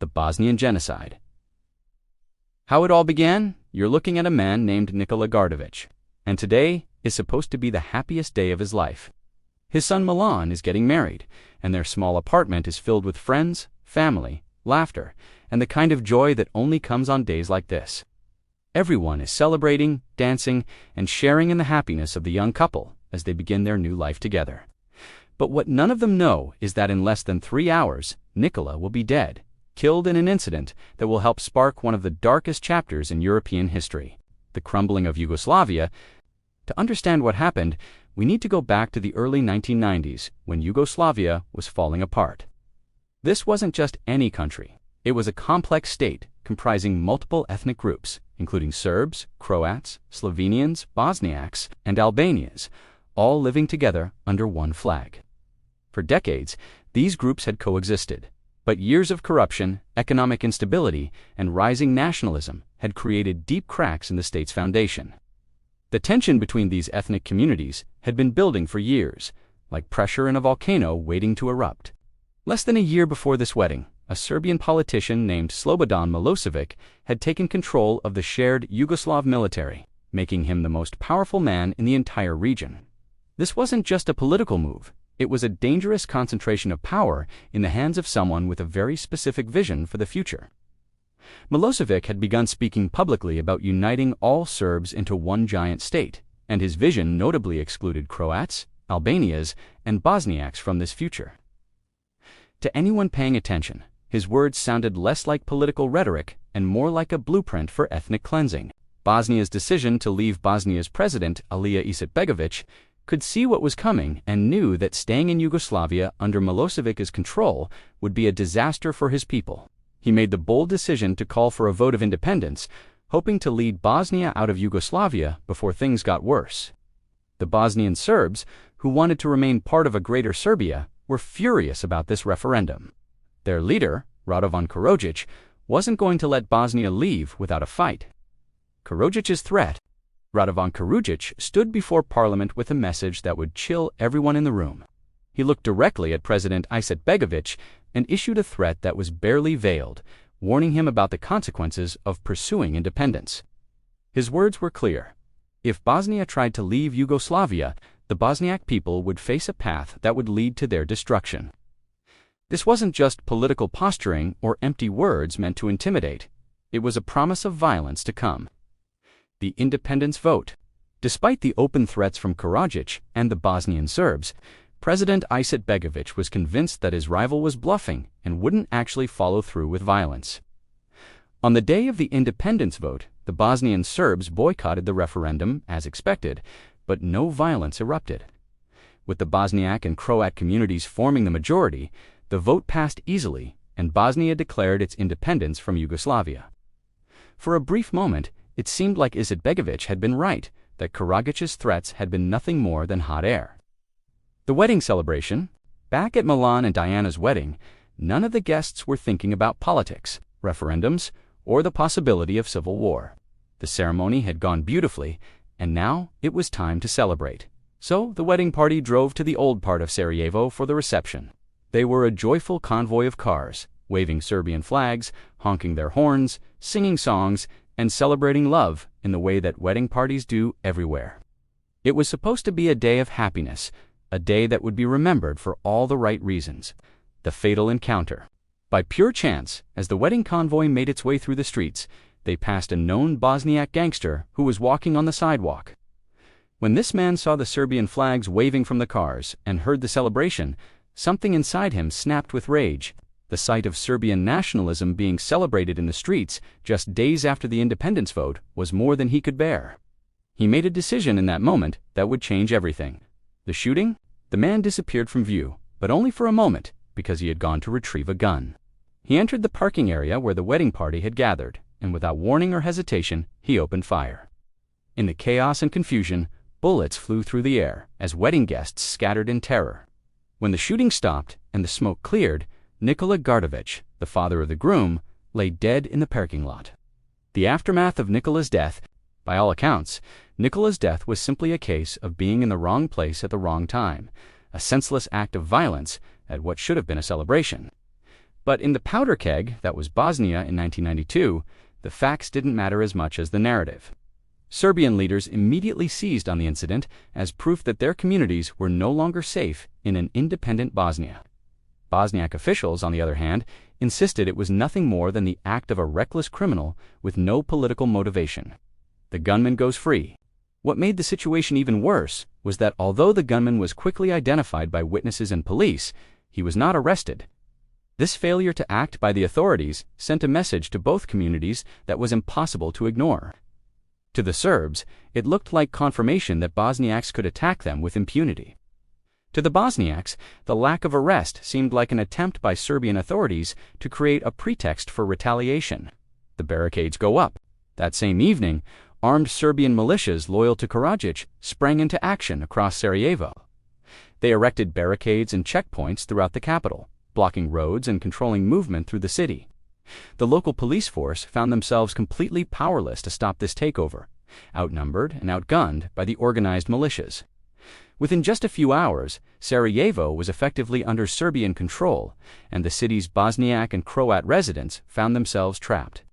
the Bosnian Genocide. How it all began? You're looking at a man named Nicola Gardovich, and today is supposed to be the happiest day of his life. His son Milan is getting married, and their small apartment is filled with friends, family, laughter, and the kind of joy that only comes on days like this. Everyone is celebrating, dancing, and sharing in the happiness of the young couple as they begin their new life together. But what none of them know is that in less than 3 hours, Nicola will be dead, killed in an incident that will help spark one of the darkest chapters in European history, the crumbling of Yugoslavia. To understand what happened, we need to go back to the early 1990s, when Yugoslavia was falling apart. This wasn't just any country. It was a complex state comprising multiple ethnic groups, including Serbs, Croats, Slovenians, Bosniaks, and Albanians, all living together under one flag. For decades, these groups had coexisted, but years of corruption, economic instability, and rising nationalism had created deep cracks in the state's foundation. The tension between these ethnic communities had been building for years, like pressure in a volcano waiting to erupt. Less than a year before this wedding, a Serbian politician named Slobodan Milošević had taken control of the shared Yugoslav military, making him the most powerful man in the entire region. This wasn't just a political move, it was a dangerous concentration of power in the hands of someone with a very specific vision for the future. Milošević had begun speaking publicly about uniting all Serbs into one giant state, and his vision notably excluded Croats, Albanians, and Bosniaks from this future. To anyone paying attention, his words sounded less like political rhetoric and more like a blueprint for ethnic cleansing. Bosnia's decision to leave Bosnia's president, Alija Izetbegović, could see what was coming and knew that staying in Yugoslavia under Milosevic's control would be a disaster for his people. He made the bold decision to call for a vote of independence, hoping to lead Bosnia out of Yugoslavia before things got worse. The Bosnian Serbs, who wanted to remain part of a greater Serbia, were furious about this referendum. Their leader, Radovan Karadžić, wasn't going to let Bosnia leave without a fight. Karadžić's threat. Radovan Karadžić stood before Parliament with a message that would chill everyone in the room. He looked directly at President Izetbegović and issued a threat that was barely veiled, warning him about the consequences of pursuing independence. His words were clear. If Bosnia tried to leave Yugoslavia, the Bosniak people would face a path that would lead to their destruction. This wasn't just political posturing or empty words meant to intimidate. It was a promise of violence to come. The independence vote. Despite the open threats from Karadžić and the Bosnian Serbs, President Izetbegović was convinced that his rival was bluffing and wouldn't actually follow through with violence. On the day of the independence vote, the Bosnian Serbs boycotted the referendum as expected, but no violence erupted. With the Bosniak and Croat communities forming the majority, the vote passed easily, and Bosnia declared its independence from Yugoslavia. For a brief moment, it seemed like Izetbegović had been right, that Karadžić's threats had been nothing more than hot air. The wedding celebration. Back at Milan and Diana's wedding, none of the guests were thinking about politics, referendums, or the possibility of civil war. The ceremony had gone beautifully, and now it was time to celebrate. So the wedding party drove to the old part of Sarajevo for the reception. They were a joyful convoy of cars, waving Serbian flags, honking their horns, singing songs, and celebrating love in the way that wedding parties do everywhere. It was supposed to be a day of happiness, a day that would be remembered for all the right reasons. The fatal encounter. By pure chance, as the wedding convoy made its way through the streets, they passed a known Bosniak gangster who was walking on the sidewalk. When this man saw the Serbian flags waving from the cars and heard the celebration, something inside him snapped with rage. The sight of Serbian nationalism being celebrated in the streets just days after the independence vote was more than he could bear. He made a decision in that moment that would change everything. The shooting? The man disappeared from view, but only for a moment, because he had gone to retrieve a gun. He entered the parking area where the wedding party had gathered, and without warning or hesitation, he opened fire. In the chaos and confusion, bullets flew through the air as wedding guests scattered in terror. When the shooting stopped and the smoke cleared, Nicola Gardovich, the father of the groom, lay dead in the parking lot. The aftermath of Nicola's death. By all accounts, Nicola's death was simply a case of being in the wrong place at the wrong time, a senseless act of violence at what should have been a celebration. But in the powder keg that was Bosnia in 1992, the facts didn't matter as much as the narrative. Serbian leaders immediately seized on the incident as proof that their communities were no longer safe in an independent Bosnia. Bosniak officials, on the other hand, insisted it was nothing more than the act of a reckless criminal with no political motivation. The gunman goes free. What made the situation even worse was that although the gunman was quickly identified by witnesses and police, he was not arrested. This failure to act by the authorities sent a message to both communities that was impossible to ignore. To the Serbs, it looked like confirmation that Bosniaks could attack them with impunity. To the Bosniaks, the lack of arrest seemed like an attempt by Serbian authorities to create a pretext for retaliation. The barricades go up. That same evening, armed Serbian militias loyal to Karadžić sprang into action across Sarajevo. They erected barricades and checkpoints throughout the capital, blocking roads and controlling movement through the city. The local police force found themselves completely powerless to stop this takeover, outnumbered and outgunned by the organized militias. Within just a few hours, Sarajevo was effectively under Serbian control, and the city's Bosniak and Croat residents found themselves trapped.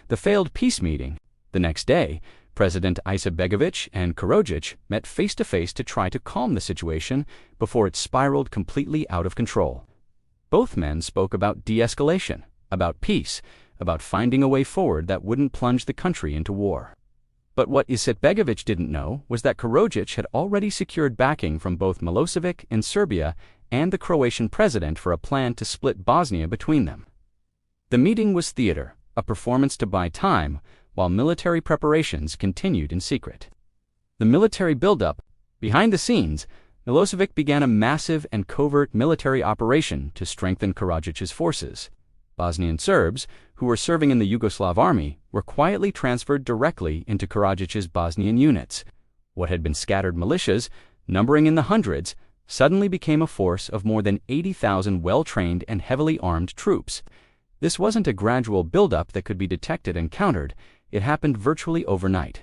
The failed peace meeting. The next day, President Izetbegović and Karadžić met face-to-face to try to calm the situation before it spiraled completely out of control. Both men spoke about de-escalation, about peace, about finding a way forward that wouldn't plunge the country into war. But what Izetbegović didn't know was that Karadžić had already secured backing from both Milošević in Serbia and the Croatian president for a plan to split Bosnia between them. The meeting was theater, a performance to buy time, while military preparations continued in secret. The military buildup. Behind the scenes, Milošević began a massive and covert military operation to strengthen Karadžić's forces. Bosnian Serbs, who were serving in the Yugoslav army, were quietly transferred directly into Karadžić's Bosnian units. What had been scattered militias, numbering in the hundreds, suddenly became a force of more than 80,000 well-trained and heavily armed troops. This wasn't a gradual buildup that could be detected and countered. It happened virtually overnight.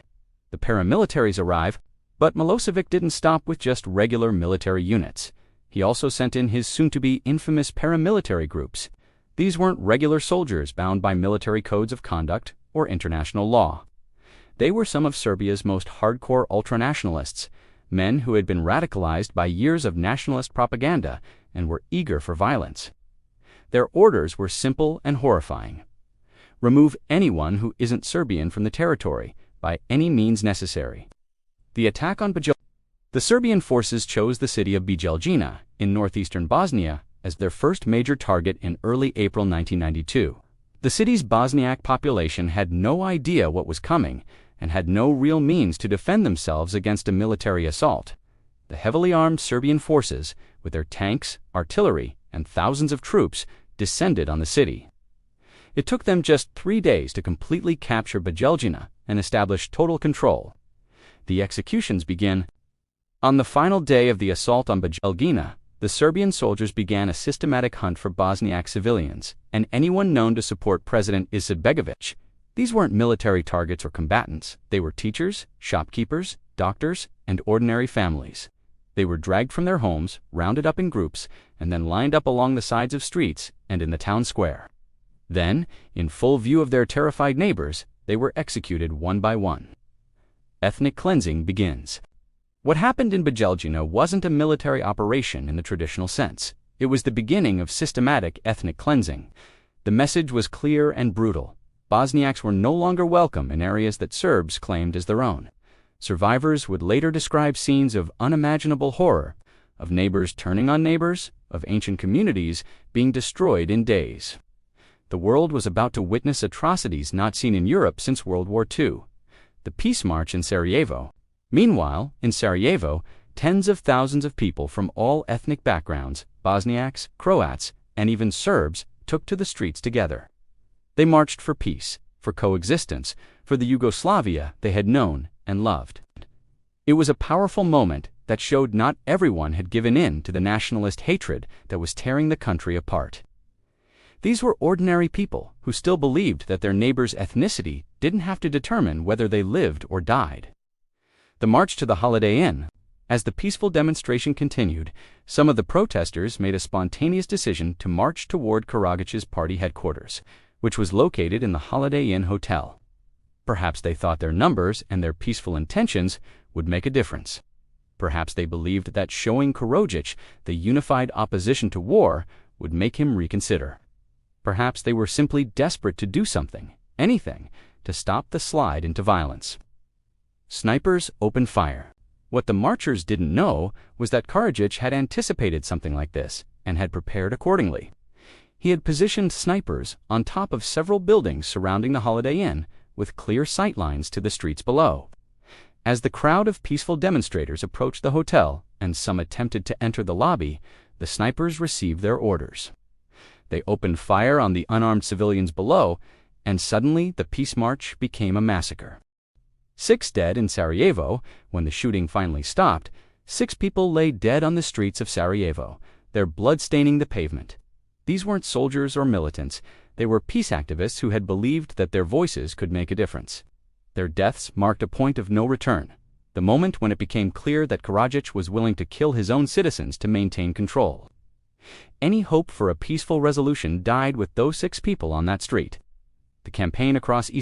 The paramilitaries arrive, but Milošević didn't stop with just regular military units. He also sent in his soon-to-be infamous paramilitary groups. These weren't regular soldiers bound by military codes of conduct or international law. They were some of Serbia's most hardcore ultranationalists, men who had been radicalized by years of nationalist propaganda and were eager for violence. Their orders were simple and horrifying. Remove anyone who isn't Serbian from the territory, by any means necessary. The attack on Bijeljina. The Serbian forces chose the city of Bijeljina, in northeastern Bosnia, as their first major target in early April 1992. The city's Bosniak population had no idea what was coming and had no real means to defend themselves against a military assault. The heavily armed Serbian forces, with their tanks, artillery, and thousands of troops, descended on the city. It took them just 3 days to completely capture Bijeljina and establish total control. The executions begin. On the final day of the assault on Bijeljina, the Serbian soldiers began a systematic hunt for Bosniak civilians and anyone known to support President Izetbegović. These weren't military targets or combatants. They were teachers, shopkeepers, doctors, and ordinary families. They were dragged from their homes, rounded up in groups, and then lined up along the sides of streets and in the town square. Then, in full view of their terrified neighbors, they were executed one by one. Ethnic cleansing begins. What happened in Bijeljina wasn't a military operation in the traditional sense. It was the beginning of systematic ethnic cleansing. The message was clear and brutal. Bosniaks were no longer welcome in areas that Serbs claimed as their own. Survivors would later describe scenes of unimaginable horror, of neighbors turning on neighbors, of ancient communities being destroyed in days. The world was about to witness atrocities not seen in Europe since World War II. The Peace March in Sarajevo. Meanwhile, in Sarajevo, tens of thousands of people from all ethnic backgrounds, Bosniaks, Croats, and even Serbs, took to the streets together. They marched for peace, for coexistence, for the Yugoslavia they had known and loved. It was a powerful moment that showed not everyone had given in to the nationalist hatred that was tearing the country apart. These were ordinary people who still believed that their neighbor's ethnicity didn't have to determine whether they lived or died. The march to the Holiday Inn. As the peaceful demonstration continued, some of the protesters made a spontaneous decision to march toward Karadžić's party headquarters, which was located in the Holiday Inn Hotel. Perhaps they thought their numbers and their peaceful intentions would make a difference. Perhaps they believed that showing Karadžić the unified opposition to war would make him reconsider. Perhaps they were simply desperate to do something, anything, to stop the slide into violence. Snipers opened fire. What the marchers didn't know was that Karadžić had anticipated something like this and had prepared accordingly. He had positioned snipers on top of several buildings surrounding the Holiday Inn with clear sight lines to the streets below. As the crowd of peaceful demonstrators approached the hotel and some attempted to enter the lobby, the snipers received their orders. They opened fire on the unarmed civilians below, and suddenly the peace march became a massacre. 6 dead in Sarajevo. When the shooting finally stopped, 6 people lay dead on the streets of Sarajevo, their blood staining the pavement. These weren't soldiers or militants. They were peace activists who had believed that their voices could make a difference. Their deaths marked a point of no return, the moment when it became clear that Karadžić was willing to kill his own citizens to maintain control. Any hope for a peaceful resolution died with those 6 people on that street. The campaign across the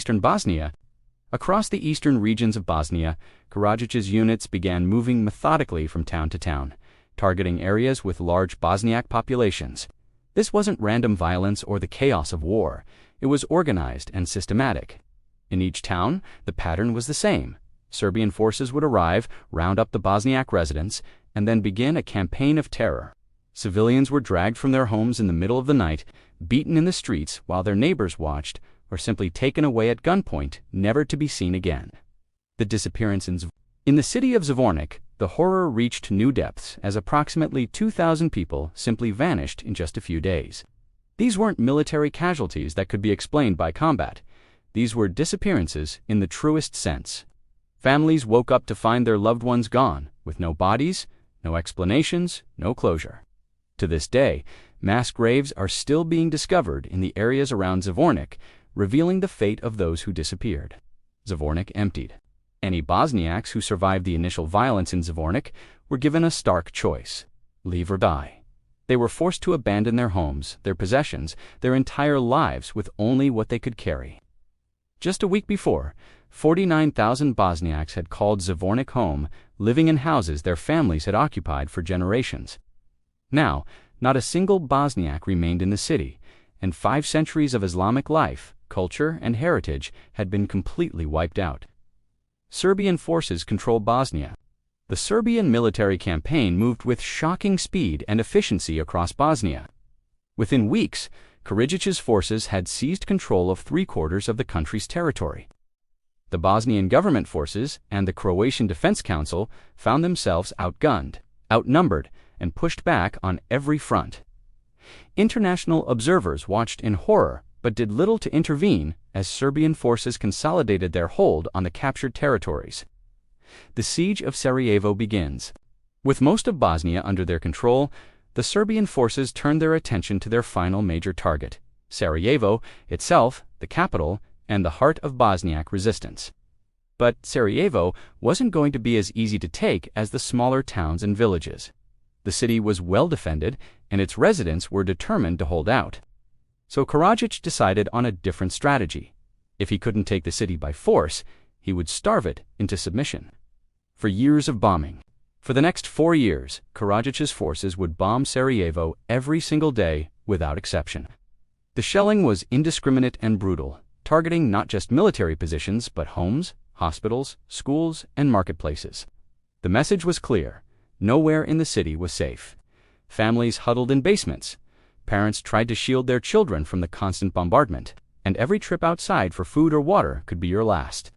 eastern regions of Bosnia, Karadžić's units began moving methodically from town to town, targeting areas with large Bosniak populations. This wasn't random violence or the chaos of war. It was organized and systematic. In each town, the pattern was the same. Serbian forces would arrive, round up the Bosniak residents, and then begin a campaign of terror. Civilians were dragged from their homes in the middle of the night, beaten in the streets while their neighbors watched, or simply taken away at gunpoint, never to be seen again. The disappearance in the city of Zvornik, the horror reached new depths as approximately 2,000 people simply vanished in just a few days. These weren't military casualties that could be explained by combat. These were disappearances in the truest sense. Families woke up to find their loved ones gone, with no bodies, no explanations, no closure. To this day, mass graves are still being discovered in the areas around Zvornik, revealing the fate of those who disappeared. Zvornik emptied. Any Bosniaks who survived the initial violence in Zvornik were given a stark choice: leave or die. They were forced to abandon their homes, their possessions, their entire lives with only what they could carry. Just a week before, 49,000 Bosniaks had called Zvornik home, living in houses their families had occupied for generations. Now, not a single Bosniak remained in the city, and 5 centuries of Islamic life, culture, and heritage had been completely wiped out. Serbian forces controlled Bosnia. The Serbian military campaign moved with shocking speed and efficiency across Bosnia. Within weeks, Karadžić's forces had seized control of 3/4 of the country's territory. The Bosnian government forces and the Croatian Defense Council found themselves outgunned, outnumbered, and pushed back on every front. International observers watched in horror but did little to intervene as Serbian forces consolidated their hold on the captured territories. The Siege of Sarajevo begins. With most of Bosnia under their control, the Serbian forces turned their attention to their final major target, Sarajevo itself, the capital, and the heart of Bosniak resistance. But Sarajevo wasn't going to be as easy to take as the smaller towns and villages. The city was well defended, and its residents were determined to hold out. So Karadžić decided on a different strategy. If he couldn't take the city by force, he would starve it into submission. For years of bombing. For the next 4 years, Karadžić's forces would bomb Sarajevo every single day without exception. The shelling was indiscriminate and brutal, targeting not just military positions but homes, hospitals, schools, and marketplaces. The message was clear: nowhere in the city was safe. Families huddled in basements. Parents tried to shield their children from the constant bombardment, and every trip outside for food or water could be your last.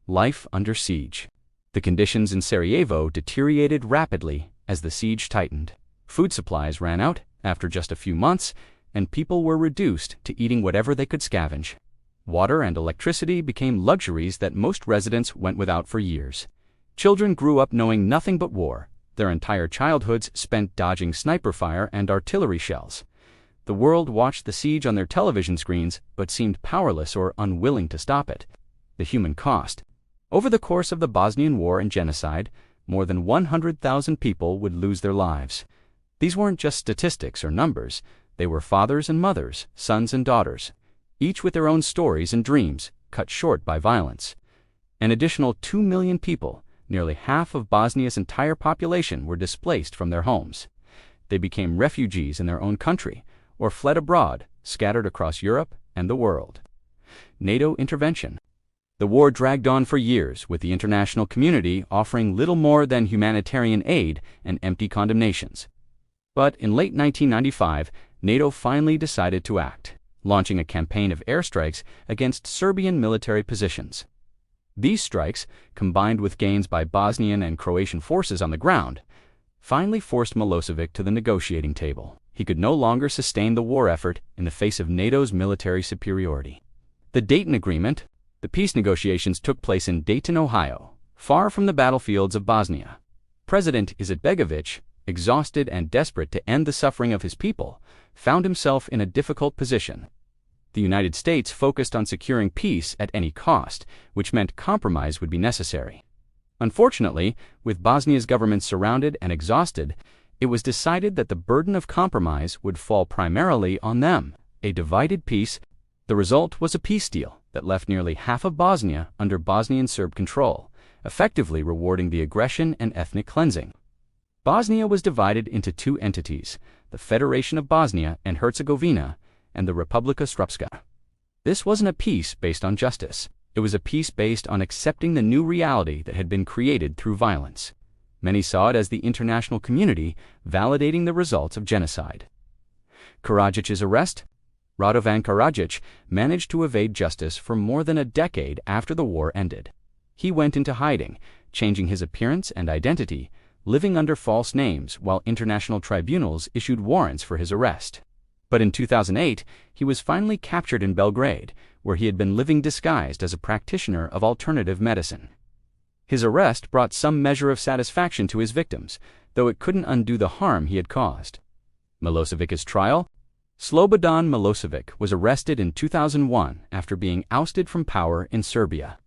Life under siege. The conditions in Sarajevo deteriorated rapidly as the siege tightened. Food supplies ran out after just a few months, and people were reduced to eating whatever they could scavenge. Water and electricity became luxuries that most residents went without for years. Children grew up knowing nothing but war. Their entire childhoods spent dodging sniper fire and artillery shells. The world watched the siege on their television screens but seemed powerless or unwilling to stop it. The human cost. Over the course of the Bosnian War and Genocide, more than 100,000 people would lose their lives. These weren't just statistics or numbers, they were fathers and mothers, sons and daughters, each with their own stories and dreams, cut short by violence. An additional 2 million people, nearly half of Bosnia's entire population, were displaced from their homes. They became refugees in their own country, or fled abroad, scattered across Europe and the world. NATO intervention. The war dragged on for years, with the international community offering little more than humanitarian aid and empty condemnations. But in late 1995, NATO finally decided to act, launching a campaign of airstrikes against Serbian military positions. These strikes, combined with gains by Bosnian and Croatian forces on the ground, finally forced Milošević to the negotiating table. He could no longer sustain the war effort in the face of NATO's military superiority. The Dayton Agreement. The peace negotiations took place in Dayton, Ohio, far from the battlefields of Bosnia. President Izetbegović, exhausted and desperate to end the suffering of his people, found himself in a difficult position. The United States focused on securing peace at any cost, which meant compromise would be necessary. Unfortunately, with Bosnia's government surrounded and exhausted, it was decided that the burden of compromise would fall primarily on them. A divided peace. The result was a peace deal that left nearly half of Bosnia under Bosnian Serb control, effectively rewarding the aggression and ethnic cleansing. Bosnia was divided into two entities, the Federation of Bosnia and Herzegovina and the Republika Srpska. This wasn't a peace based on justice. It was a peace based on accepting the new reality that had been created through violence. Many saw it as the international community validating the results of genocide. Karadžić's arrest. Radovan Karadžić managed to evade justice for more than a decade after the war ended. He went into hiding, changing his appearance and identity, living under false names while international tribunals issued warrants for his arrest. But in 2008, he was finally captured in Belgrade, where he had been living disguised as a practitioner of alternative medicine. His arrest brought some measure of satisfaction to his victims, though it couldn't undo the harm he had caused. Milošević's trial. Slobodan Milošević was arrested in 2001 after being ousted from power in Serbia.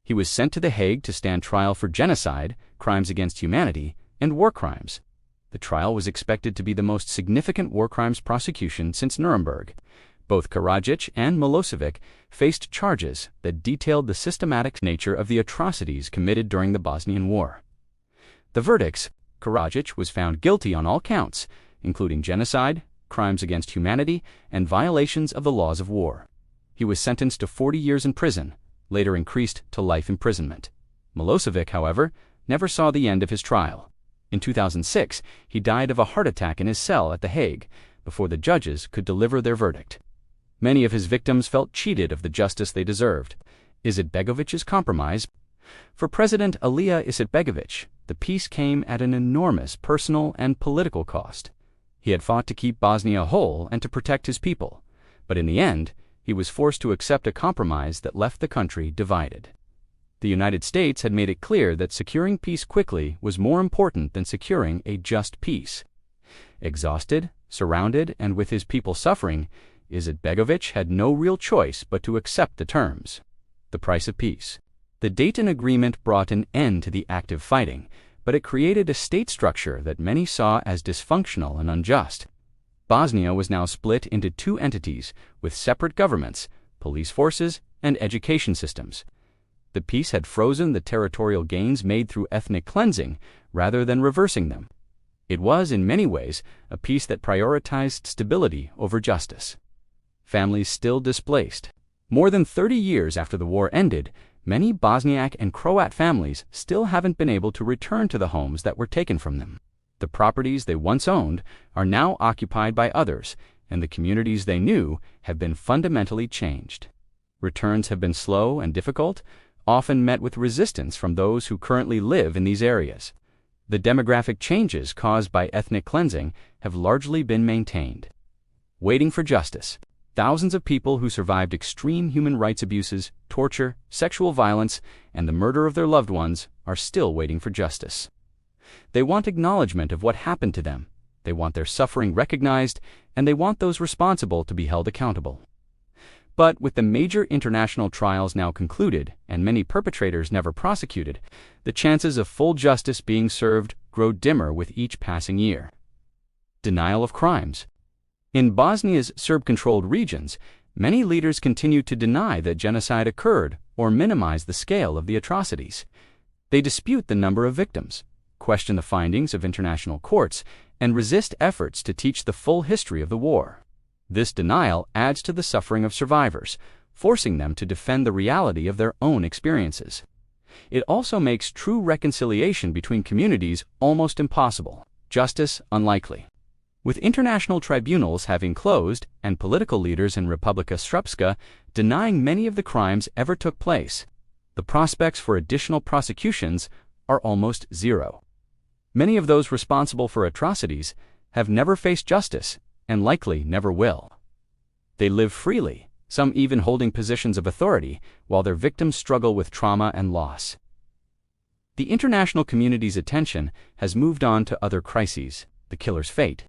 He was sent to The Hague to stand trial for genocide, crimes against humanity, and war crimes. The trial was expected to be the most significant war crimes prosecution since Nuremberg. Both Karadžić and Milošević faced charges that detailed the systematic nature of the atrocities committed during the Bosnian War. The verdicts. Karadžić was found guilty on all counts, including genocide, crimes against humanity, and violations of the laws of war. He was sentenced to 40 years in prison, later increased to life imprisonment. Milošević, however, never saw the end of his trial. In 2006, he died of a heart attack in his cell at The Hague before the judges could deliver their verdict. Many of his victims felt cheated of the justice they deserved. Izetbegović's compromise. For President Alija Izetbegović, the peace came at an enormous personal and political cost. He had fought to keep Bosnia whole and to protect his people, but in the end, he was forced to accept a compromise that left the country divided. The United States had made it clear that securing peace quickly was more important than securing a just peace. Exhausted, surrounded, and with his people suffering, Izetbegović had no real choice but to accept the terms. The price of peace. The Dayton Agreement brought an end to the active fighting, but it created a state structure that many saw as dysfunctional and unjust. Bosnia was now split into two entities with separate governments, police forces, and education systems. The peace had frozen the territorial gains made through ethnic cleansing rather than reversing them. It was, in many ways, a peace that prioritized stability over justice. Families still displaced. More than 30 years after the war ended, many Bosniak and Croat families still haven't been able to return to the homes that were taken from them. The properties they once owned are now occupied by others, and the communities they knew have been fundamentally changed. Returns have been slow and difficult, often met with resistance from those who currently live in these areas. The demographic changes caused by ethnic cleansing have largely been maintained. Waiting for justice. Thousands of people who survived extreme human rights abuses, torture, sexual violence, and the murder of their loved ones are still waiting for justice. They want acknowledgement of what happened to them, they want their suffering recognized, and they want those responsible to be held accountable. But with the major international trials now concluded and many perpetrators never prosecuted, the chances of full justice being served grow dimmer with each passing year. Denial of crimes. In Bosnia's Serb-controlled regions, many leaders continue to deny that genocide occurred or minimize the scale of the atrocities. They dispute the number of victims, question the findings of international courts, and resist efforts to teach the full history of the war. This denial adds to the suffering of survivors, forcing them to defend the reality of their own experiences. It also makes true reconciliation between communities almost impossible, justice unlikely. With international tribunals having closed and political leaders in Republika Srpska denying many of the crimes ever took place, the prospects for additional prosecutions are almost zero. Many of those responsible for atrocities have never faced justice and likely never will. They live freely, some even holding positions of authority, while their victims struggle with trauma and loss. The international community's attention has moved on to other crises, the killer's fate.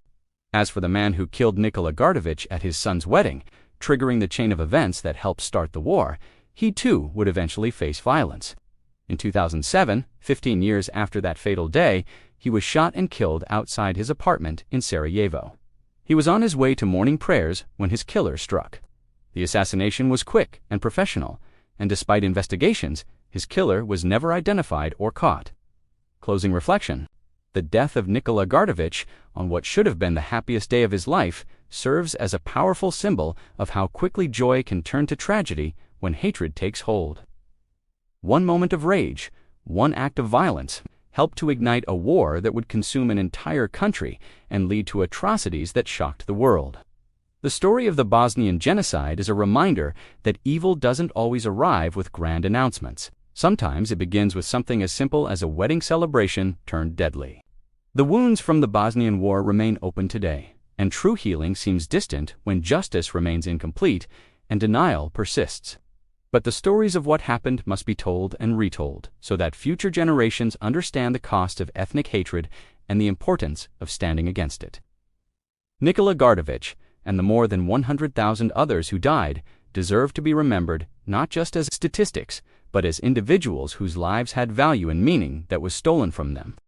As for the man who killed Nicola Gardovich at his son's wedding, triggering the chain of events that helped start the war, he too would eventually face violence. In 2007, 15 years after that fatal day, he was shot and killed outside his apartment in Sarajevo. He was on his way to morning prayers when his killer struck. The assassination was quick and professional, and despite investigations, his killer was never identified or caught. Closing reflection. The death of Nicola Gardovich, on what should have been the happiest day of his life, serves as a powerful symbol of how quickly joy can turn to tragedy when hatred takes hold. One moment of rage, one act of violence, helped to ignite a war that would consume an entire country and lead to atrocities that shocked the world. The story of the Bosnian Genocide is a reminder that evil doesn't always arrive with grand announcements. Sometimes it begins with something as simple as a wedding celebration turned deadly. The wounds from the Bosnian War remain open today, and true healing seems distant when justice remains incomplete and denial persists. But the stories of what happened must be told and retold so that future generations understand the cost of ethnic hatred and the importance of standing against it. Nicola Gardovich and the more than 100,000 others who died deserve to be remembered not just as statistics, but as individuals whose lives had value and meaning that was stolen from them.